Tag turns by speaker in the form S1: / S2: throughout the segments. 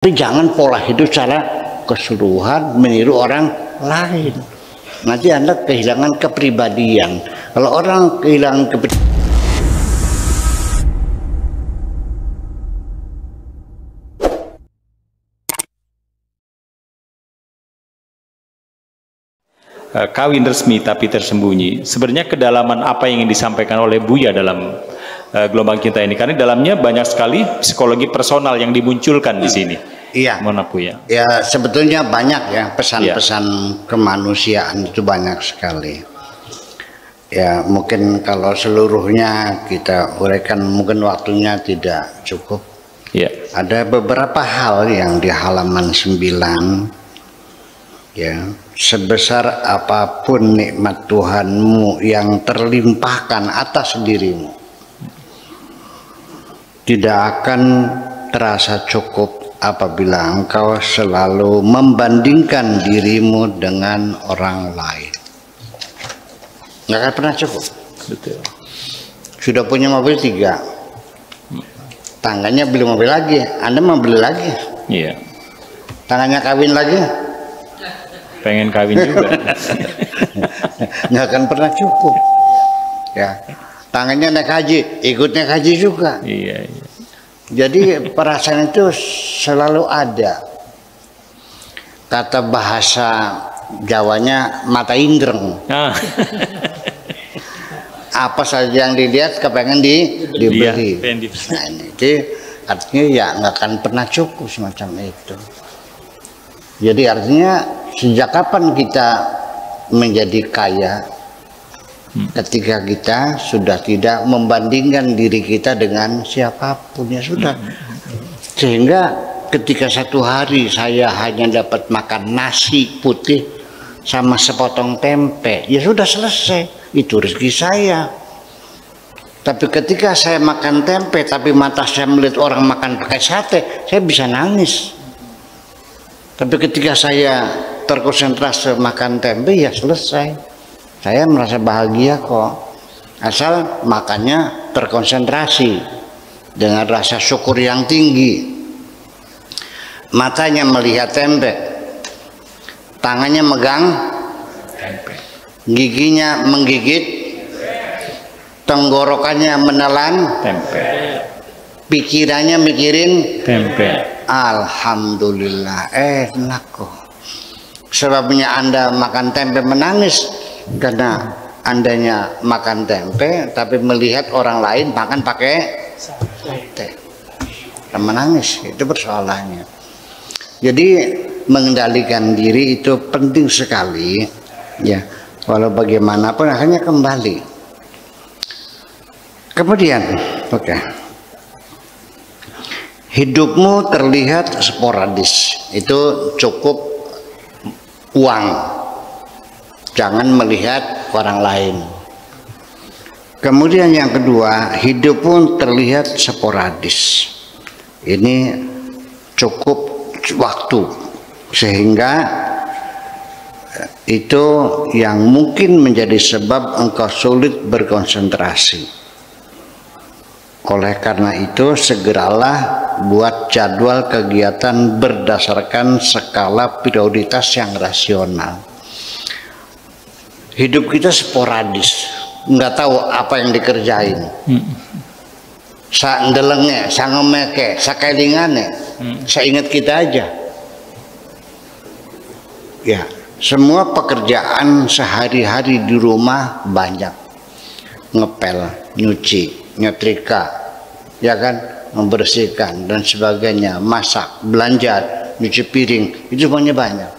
S1: Tapi jangan pola hidup secara keseluruhan meniru orang lain. Nanti Anda kehilangan kepribadian. Kalau orang kehilangan kepribadian,
S2: kawin resmi tapi tersembunyi. Sebenarnya kedalaman apa yang ingin disampaikan oleh Buya dalam gelombang cinta ini? Karena dalamnya banyak sekali psikologi personal yang dimunculkan di sini.
S1: iya.
S2: Mohon Buya.
S1: Ya sebetulnya banyak ya pesan-pesan kemanusiaan itu banyak sekali. Ya mungkin kalau seluruhnya kita uraikan mungkin waktunya tidak cukup.
S2: Ya.
S1: Ada beberapa hal yang di halaman 9. Ya, sebesar apapun nikmat Tuhanmu yang terlimpahkan atas dirimu, tidak akan terasa cukup apabila engkau selalu membandingkan dirimu dengan orang lain. Nggak akan pernah cukup.
S2: Betul.
S1: Sudah punya mobil 3, tangganya beli mobil lagi, Anda mau beli lagi.
S2: Iya.
S1: Tangannya kawin lagi,
S2: Pengen kawin juga.
S1: nggak akan pernah cukup. Ya, tangannya naik haji, ikut naik haji juga.
S2: Iya, iya.
S1: Jadi perasaan itu selalu ada. Kata bahasa Jawanya mata indreng.
S2: Ah.
S1: Apa saja yang dilihat kepengen dibeli. Nah, ini artinya ya nggak akan pernah cukup semacam itu. Jadi artinya sejak kapan kita menjadi kaya? Ketika kita sudah tidak membandingkan diri kita dengan siapapun, ya sudah. Sehingga ketika satu hari saya hanya dapat makan nasi putih sama sepotong tempe, ya sudah selesai, itu rezeki saya. Tapi ketika saya makan tempe tapi mata saya melihat orang makan pakai sate, saya bisa nangis. Tapi ketika saya terkonsentrasi makan tempe, ya selesai. Saya merasa bahagia kok, asal makannya terkonsentrasi dengan rasa syukur yang tinggi. Matanya melihat tempe, tangannya megang tempe, giginya menggigit, tenggorokannya menelan
S2: Tempe.
S1: pikirannya mikirin
S2: Tempe.
S1: Alhamdulillah, enak kok. Sebabnya Anda makan tempe menangis karena andanya makan tempe tapi melihat orang lain makan pakai sate, menangis. Itu persoalannya. Jadi mengendalikan diri itu penting sekali, ya. Walau bagaimanapun akhirnya kembali. Kemudian, oke. Hidupmu terlihat sporadis, itu cukup uang. Jangan melihat orang lain. Kemudian yang kedua, hidup pun terlihat sporadis. Ini cukup waktu, sehingga itu yang mungkin menjadi sebab engkau sulit berkonsentrasi. Oleh karena itu, segeralah buat jadwal kegiatan berdasarkan skala prioritas yang rasional. Hidup kita sporadis, nggak tahu apa yang dikerjain. Sandelenge, sangemeke, sakelingane, seingat kita aja. Ya, semua pekerjaan sehari-hari di rumah banyak, ngepel, nyuci, nyetrika, ya kan, membersihkan dan sebagainya, masak, belanja, nyuci piring, itu semuanya banyak.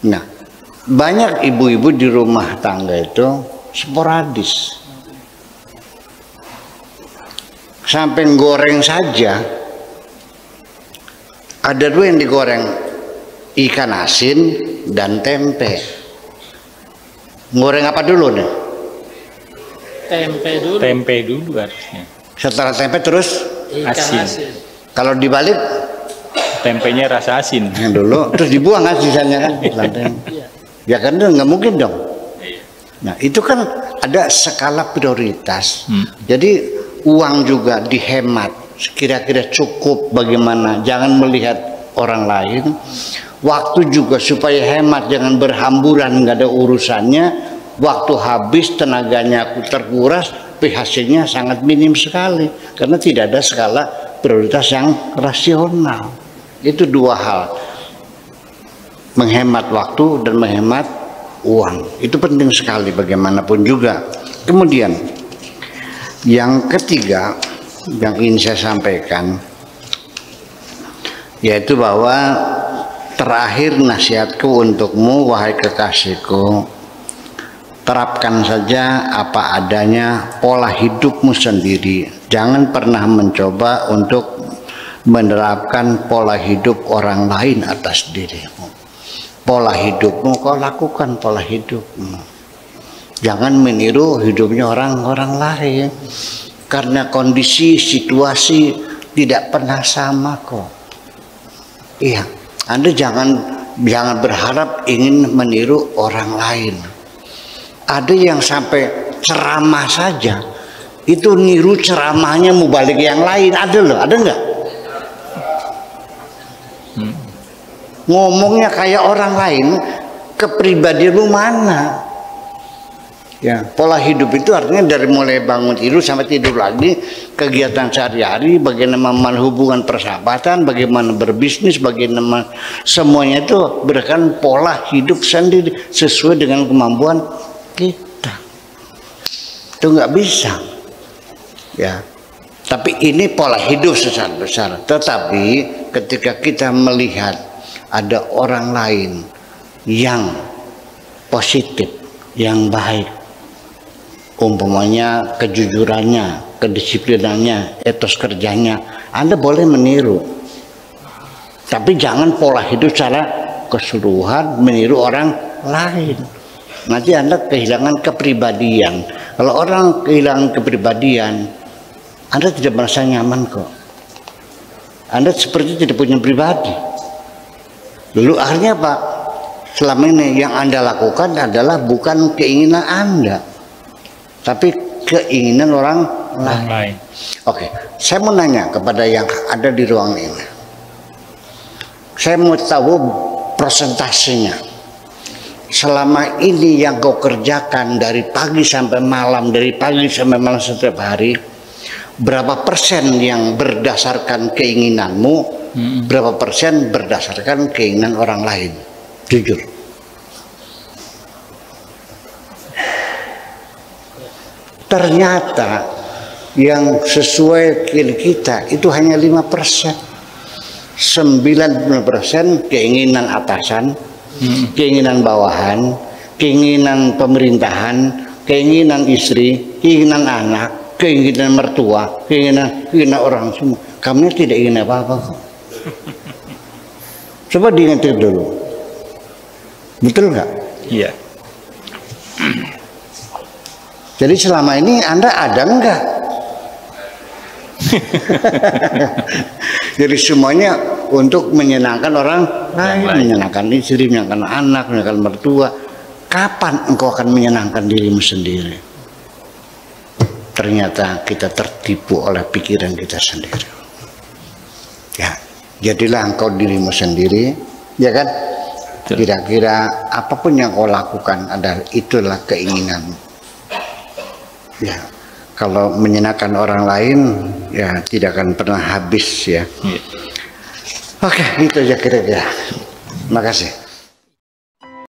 S1: Nah, banyak ibu-ibu di rumah tangga itu sporadis. Sampai goreng saja ada 2 yang digoreng, ikan asin dan tempe. Goreng apa dulu nih?
S3: Tempe dulu.
S2: Tempe dulu harusnya.
S1: Setelah tempe terus
S3: Ikan
S2: asin.
S1: kalau dibalik
S2: Tempenya rasa asin.
S1: yang dulu terus dibuang kan sisanya kan. Ya kan nggak mungkin dong. Nah itu kan ada skala prioritas. Jadi uang juga dihemat, kira-kira cukup bagaimana. Jangan melihat orang lain. Waktu juga supaya hemat, jangan berhamburan, nggak ada urusannya. Waktu habis, tenaganya terkuras, hasilnya sangat minim sekali karena tidak ada skala prioritas yang rasional. Itu dua hal, menghemat waktu dan menghemat uang. Itu penting sekali bagaimanapun juga. Kemudian yang ketiga yang ingin saya sampaikan, yaitu bahwa terakhir nasihatku untukmu wahai kekasihku, terapkan saja apa adanya pola hidupmu sendiri. Jangan pernah mencoba untuk menerapkan pola hidup orang lain atas dirimu. Pola hidupmu kau lakukan pola hidupmu. Jangan meniru hidupnya orang-orang lain, karena kondisi situasi tidak pernah sama kok. Iya, Anda jangan berharap ingin meniru orang lain. Ada yang sampai ceramah saja itu niru ceramahnya mau balik yang lain, ada loh, ada nggak? Ngomongnya kayak orang lain, kepribadian lu mana? Ya, pola hidup itu artinya dari mulai bangun tidur sampai tidur lagi, kegiatan sehari-hari, bagaimana hubungan persahabatan, bagaimana berbisnis, bagaimana semuanya itu berdasarkan pola hidup sendiri sesuai dengan kemampuan kita. Itu nggak bisa, ya. Tapi ini pola hidup secara besar. Tetapi ketika kita melihat ada orang lain yang positif, yang baik, umpamanya kejujurannya, kedisiplinannya, etos kerjanya, Anda boleh meniru. Tapi jangan pola hidup secara keseluruhan meniru orang lain. Nanti Anda kehilangan kepribadian. Kalau orang kehilangan kepribadian, Anda tidak merasa nyaman kok. Anda seperti tidak punya pribadi. Lalu akhirnya apa? Selama ini yang Anda lakukan adalah bukan keinginan Anda, tapi keinginan orang lain. Oke, saya mau nanya kepada yang ada di ruang ini. Saya mau tahu persentasenya. Selama ini yang kau kerjakan dari pagi sampai malam, dari pagi sampai malam setiap hari, berapa persen yang berdasarkan keinginanmu, berapa persen berdasarkan keinginan orang lain? Jujur. Ternyata yang sesuai kita itu hanya 5%. 90% keinginan atasan, keinginan bawahan, keinginan pemerintahan, keinginan istri, keinginan anak, keinginan mertua, keinginan orang semua. Kamu tidak ingin apa-apa. Coba diingat dulu. Betul nggak?
S2: Iya.
S1: Jadi selama ini Anda ada enggak? Jadi semuanya untuk menyenangkan orang lain, menyenangkan istri, menyenangkan anak, menyenangkan mertua. Kapan engkau akan menyenangkan dirimu sendiri? Ternyata kita tertipu oleh pikiran kita sendiri. Ya, jadilah engkau dirimu sendiri, ya kan? Kira-kira apapun yang kau lakukan adalah itulah keinginanmu. Ya, kalau menyenangkan orang lain, ya tidak akan pernah habis ya. Oke, itu aja kira-kira. Makasih.